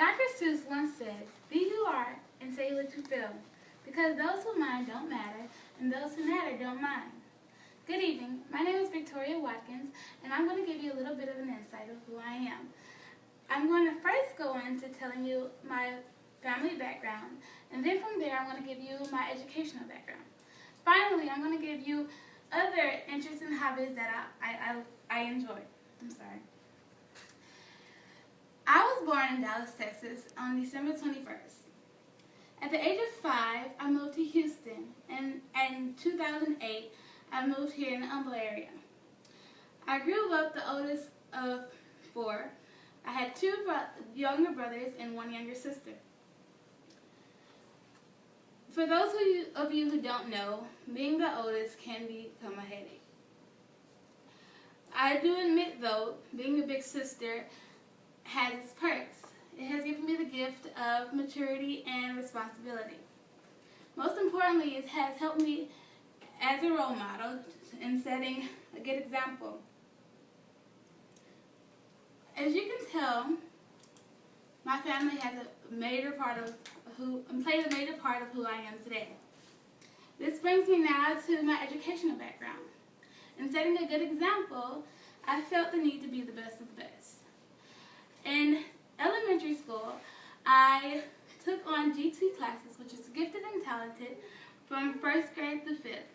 Dr. Seuss once said, "Be who you are and say what you feel, because those who mind don't matter, and those who matter don't mind." Good evening. My name is Victoria Watkins, and I'm going to give you a little bit of an insight of who I am. I'm going to first go into telling you my family background, and then from there I'm going to give you my educational background. Finally, I'm going to give you other interests and hobbies that I enjoy. I'm sorry. I was born in Dallas, Texas on December 21st. At the age of 5, I moved to Houston, and in 2008, I moved here in the Humble area. I grew up the oldest of 4. I had 2 younger brothers and 1 younger sister. For those of you who don't know, being the oldest can become a headache. I do admit, though, being a big sister has its perks. It has given me the gift of maturity and responsibility. Most importantly, it has helped me as a role model in setting a good example. As you can tell, my family has played a major part of who I am today. This brings me now to my educational background. In setting a good example, I felt the need to be the best of the best. In elementary school, I took on G2 classes, which is gifted and talented, from 1st grade to 5th.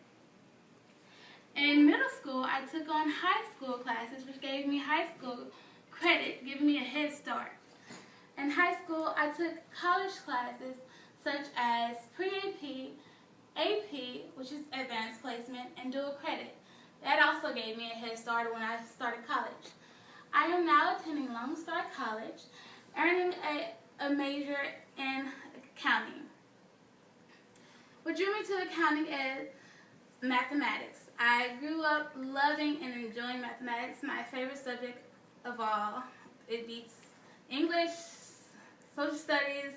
In middle school, I took on high school classes, which gave me high school credit, giving me a head start. In high school, I took college classes such as pre-AP, AP, which is advanced placement, and dual credit. That also gave me a head start when I started college. I am now attending Lone Star College, earning a major in accounting. What drew me to accounting is mathematics. I grew up loving and enjoying mathematics, my favorite subject of all. It beats English, social studies,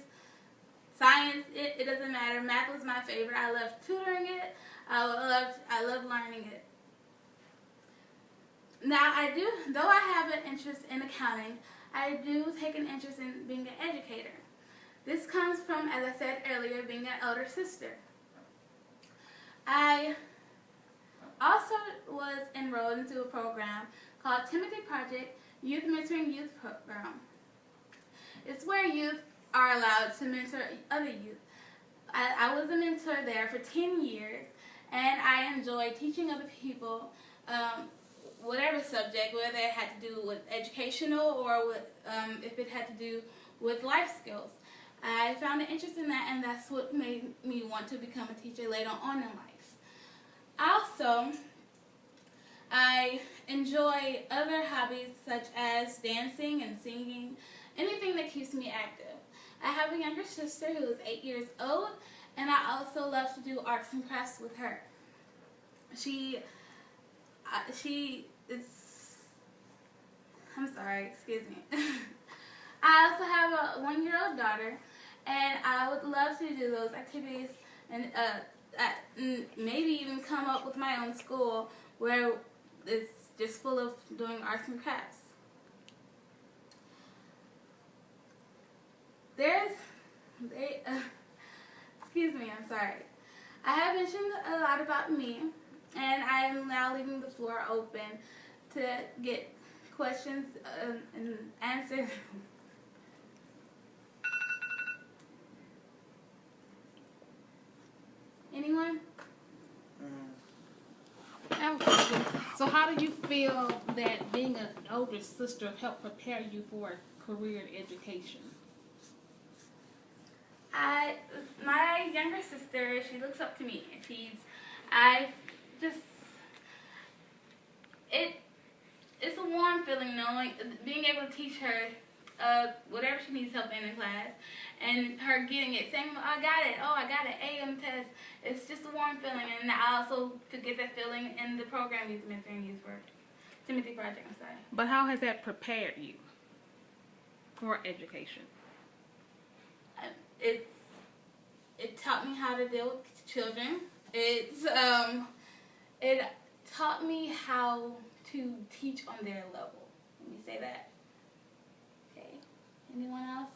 science, it doesn't matter. Math was my favorite. I love tutoring it. I love learning it. Now, though I have an interest in accounting, I do take an interest in being an educator. This comes from, as I said earlier, being an elder sister. I also was enrolled into a program called Timothy Project Youth Mentoring Youth Program. It's where youth are allowed to mentor other youth. I was a mentor there for 10 years, and I enjoyed teaching other people whatever subject, whether it had to do with educational or if it had to do with life skills. I found an interest in that, and that's what made me want to become a teacher later on in life. Also, I enjoy other hobbies such as dancing and singing, anything that keeps me active. I have a younger sister who is 8 years old, and I also love to do arts and crafts with her. She is, I'm sorry, excuse me. I also have a 1-year-old daughter, and I would love to do those activities and maybe even come up with my own school where it's just full of doing arts and crafts. Excuse me, I'm sorry. I have mentioned a lot about me, and I am now leaving the floor open to get questions and answers. Anyone? I have a question. So how do you feel that being an older sister helped prepare you for a career in education? My younger sister, she looks up to me. It's a warm feeling knowing, being able to teach her whatever she needs help in class, and her getting it, saying, "Oh, I got it. Oh, I got an A on the test." It's just a warm feeling, and I also could get that feeling in the program Youth Mentoring Youth Work, Timothy Project. I'm sorry. But how has that prepared you for education? It taught me how to deal with children. It taught me how to teach on their level. Let me say that. Okay. Anyone else?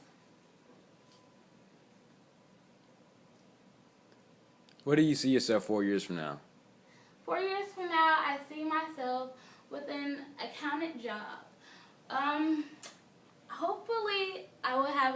What do you see yourself 4 years from now? 4 years from now, I see myself with an accountant job. Hopefully, I will have